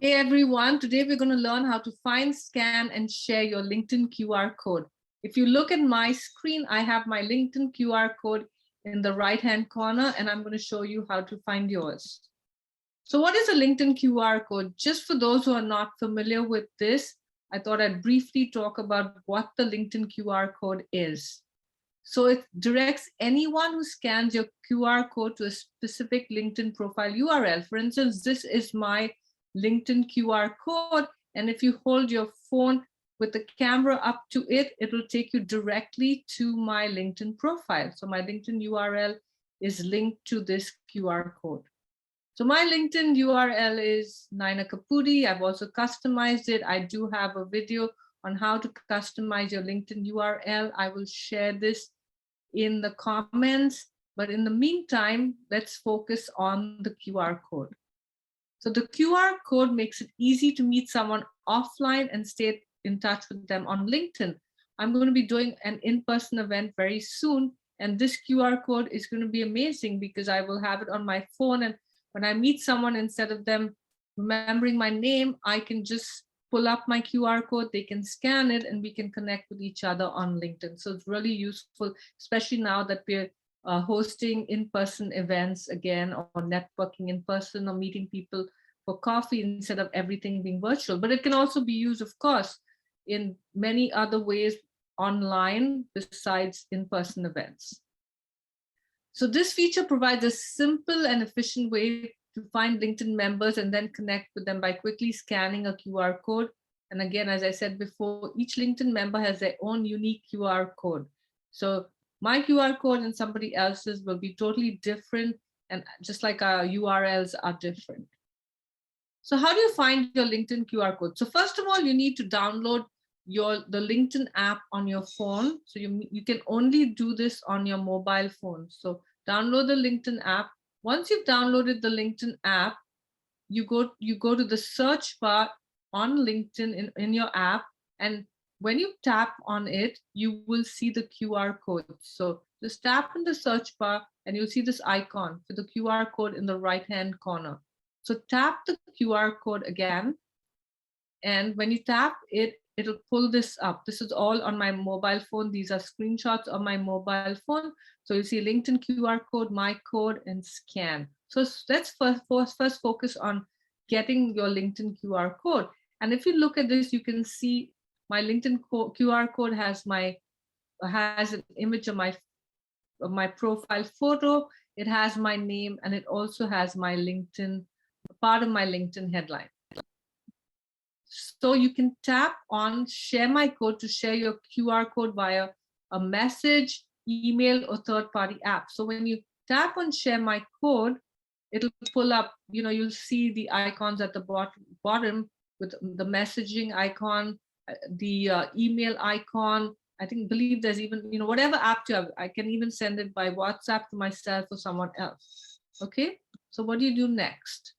Hey everyone, today we're going to learn how to find, scan, and share your LinkedIn QR code. If you look at my screen, I have my LinkedIn QR code in the right-hand corner, and I'm going to show you how to find yours. So what is a LinkedIn QR code? Just for those who are not familiar with this, I thought I'd briefly talk about what the LinkedIn QR code is. So it directs anyone who scans your QR code to a specific LinkedIn profile URL. For instance, this is my LinkedIn QR code. And if you hold your phone with the camera up to it, it will take you directly to my LinkedIn profile. So my LinkedIn URL is linked to this QR code. So my LinkedIn URL is Nyna Caputi. I've also customized it. I do have a video on how to customize your LinkedIn URL. I will share this in the comments, but in the meantime, let's focus on the QR code. So the QR code makes it easy to meet someone offline and stay in touch with them on LinkedIn. I'm going to be doing an in-person event very soon, and this QR code is going to be amazing because I will have it on my phone, and when I meet someone, instead of them remembering my name, I can just pull up my QR code, they can scan it, and we can connect with each other on LinkedIn. So it's really useful, especially now that we're hosting in-person events again, or networking in person, or meeting people for coffee instead of everything being virtual. But it can also be used, of course, in many other ways online besides in-person events. So this feature provides a simple and efficient way to find LinkedIn members and then connect with them by quickly scanning a QR code. And again, as I said before, each LinkedIn member has their own unique QR code. So my QR code and somebody else's will be totally different, and just like our URLs are different. So how do you find your LinkedIn QR code? So first of all, you need to download the LinkedIn app on your phone. So you can only do this on your mobile phone. So download the LinkedIn app. Once you've downloaded the LinkedIn app, you go to the search bar on LinkedIn in your app, and when you tap on it, you will see the QR code. So just tap in the search bar and you'll see this icon for the QR code in the right-hand corner. So tap the QR code again, and when you tap it, it'll pull this up. This is all on my mobile phone. These are screenshots of my mobile phone. So you see LinkedIn QR code, my code, and scan. So let's first focus on getting your LinkedIn QR code. And if you look at this, you can see my LinkedIn QR code has an image of my profile photo. It has my name, and it also has my LinkedIn, part of my LinkedIn headline. So you can tap on share my code to share your QR code via a message, email, or third-party app. So when you tap on share my code, it'll pull up, you'll see the icons at the bottom with the messaging icon, the email icon. Believe there's even, whatever app you have, I can even send it by WhatsApp to myself or someone else. Okay, so what do you do next?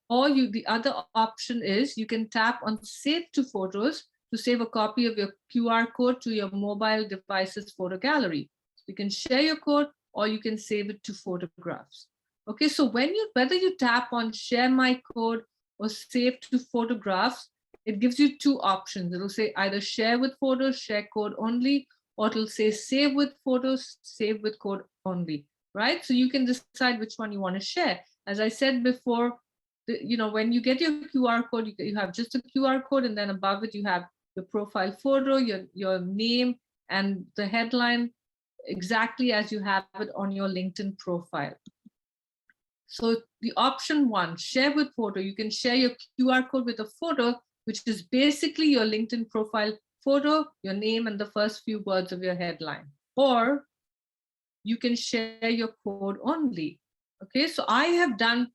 Or the other option is you can tap on save to photos to save a copy of your QR code to your mobile device's photo gallery. You can share your code or you can save it to photographs. Okay, so whether you tap on share my code or save to photographs, it gives you two options. It'll say either share with photos, share code only, or it'll say save with photos, save with code only, right? So you can decide which one you want to share. As I said before, when you get your QR code, you have just a QR code, and then above it you have your profile photo, your name, and the headline exactly as you have it on your LinkedIn profile. So the option one, share with photo, you can share your QR code with a photo, which is basically your LinkedIn profile photo, your name, and the first few words of your headline. Or you can share your code only. Okay, so I've done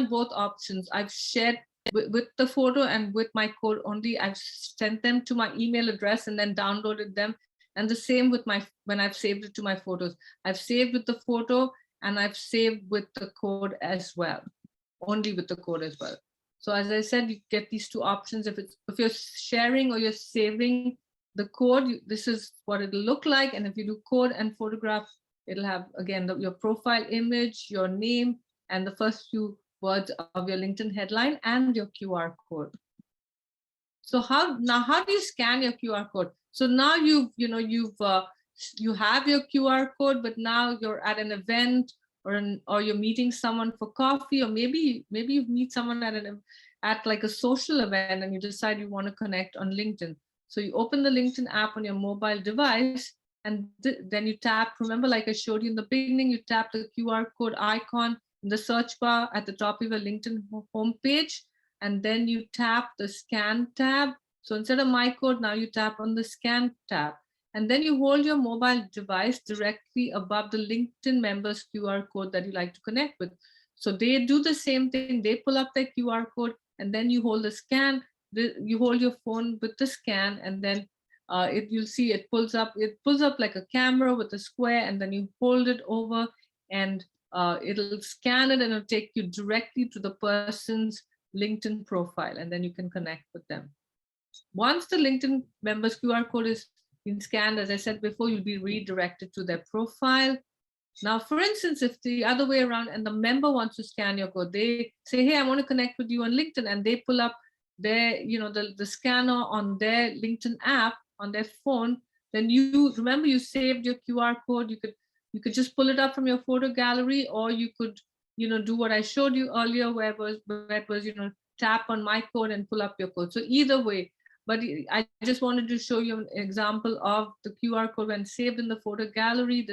both options. I've shared with the photo and with my code only. I've sent them to my email address and then downloaded them. And the same with when I've saved it to my photos. I've saved with the photo and I've saved with the code as well, only with the code as well. So as I said, you get these two options. If you're sharing or you're saving the code, this is what it'll look like. And if you do code and photograph, it'll have, again, your profile image, your name, and the first few words of your LinkedIn headline and your QR code. So how do you scan your QR code? So now you have your QR code, but now you're at an event or you're meeting someone for coffee, or maybe you meet someone at like a social event and you decide you want to connect on LinkedIn. So you open the LinkedIn app on your mobile device and then you tap, remember like I showed you in the beginning, you tap the QR code icon in the search bar at the top of your LinkedIn homepage, and then you tap the scan tab. So instead of my code, now you tap on the scan tab. And then you hold your mobile device directly above the LinkedIn members QR code that you like to connect with. So they do the same thing. They pull up their QR code and then you hold the scan. You hold your phone with the scan, and then you'll see it pulls up like a camera with a square, and then you hold it over and it'll scan it and it'll take you directly to the person's LinkedIn profile, and then you can connect with them. Once the LinkedIn members QR code is been scanned, as I said before, you'll be redirected to their profile. Now, for instance, if the other way around and the member wants to scan your code, they say, hey, I want to connect with you on LinkedIn, and they pull up their, the scanner on their LinkedIn app on their phone, then you remember you saved your QR code. You could just pull it up from your photo gallery, or you could, do what I showed you earlier, where it was, tap on my code and pull up your code. So either way, but I just wanted to show you an example of the QR code when saved in the photo gallery.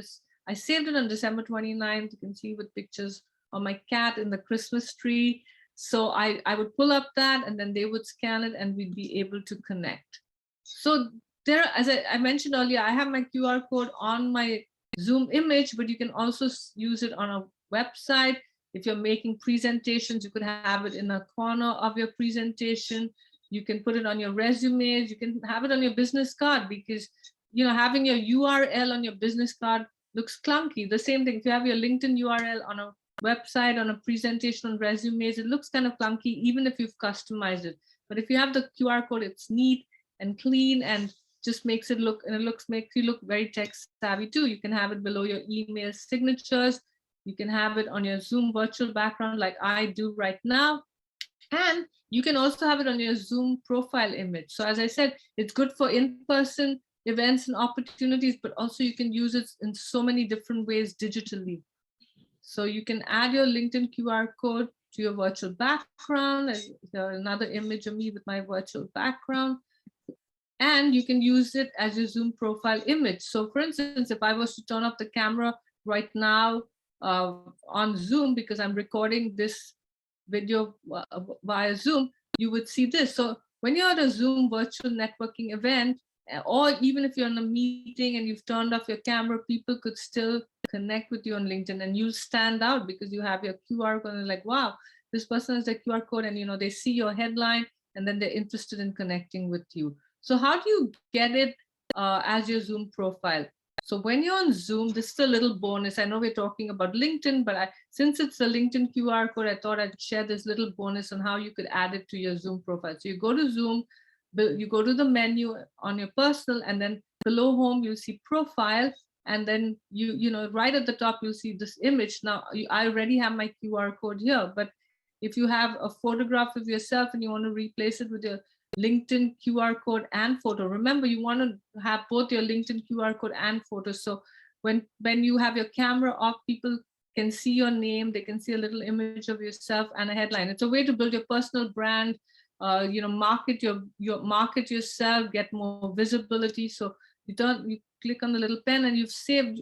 I saved it on December 29th. You can see with pictures of my cat in the Christmas tree. So I would pull up that, and then they would scan it, and we'd be able to connect. So there, as I mentioned earlier, I have my QR code on my Zoom image, but you can also use it on a website. If you're making presentations, you could have it in a corner of your presentation. You can put it on your resumes. You can have it on your business card, because having your URL on your business card looks clunky. The same thing, if you have your LinkedIn URL on a website, on a presentation, on resumes, it looks kind of clunky, even if you've customized it. But if you have the QR code, it's neat and clean and just makes you look very tech savvy too. You can have it below your email signatures. You can have it on your Zoom virtual background like I do right now. And you can also have it on your Zoom profile image. So as I said, it's good for in-person events and opportunities, but also you can use it in so many different ways digitally. So you can add your LinkedIn QR code to your virtual background. There's another image of me with my virtual background. And you can use it as your Zoom profile image. So for instance, if I was to turn off the camera right now on Zoom, because I'm recording this video via Zoom, you would see this. So when you're at a Zoom virtual networking event, or even if you're in a meeting and you've turned off your camera, people could still connect with you on LinkedIn, and you'll stand out because you have your QR code, and they're like, wow, this person has a QR code, and they see your headline, and then they're interested in connecting with you. So how do you get it as your Zoom profile? So when you're on Zoom, this is a little bonus. I know we're talking about LinkedIn, but since it's a LinkedIn QR code, I thought I'd share this little bonus on how you could add it to your Zoom profile. So you go to Zoom, you go to the menu on your personal, and then below home, you'll see profile. And then right at the top, you'll see this image. Now, I already have my QR code here, but if you have a photograph of yourself and you want to replace it with your LinkedIn QR code and photo, remember you want to have both your LinkedIn QR code and photo. So when you have your camera off, people can see your name, they can see a little image of yourself and a headline. It's a way to build your personal brand, market market yourself, get more visibility. So you click on the little pen, and you've saved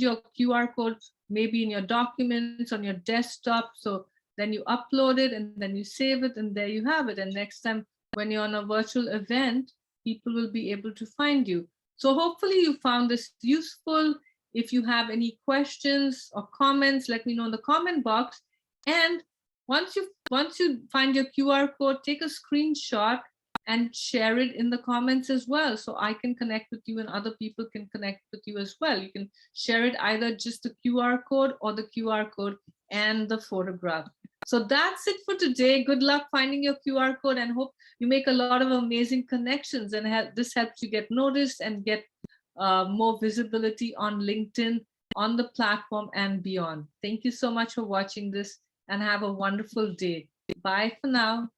your QR code maybe in your documents on your desktop. So then you upload it, and then you save it, and there you have it. And next time when you're on a virtual event, people will be able to find you. So hopefully you found this useful. If you have any questions or comments, let me know in the comment box. And once you find your QR code, take a screenshot and share it in the comments as well, so I can connect with you and other people can connect with you as well. You can share it either just the QR code or the QR code and the photograph. So that's it for today. Good luck finding your QR code, and hope you make a lot of amazing connections, and this helps you get noticed and get more visibility on LinkedIn, on the platform and beyond. Thank you so much for watching this, and have a wonderful day. Bye for now.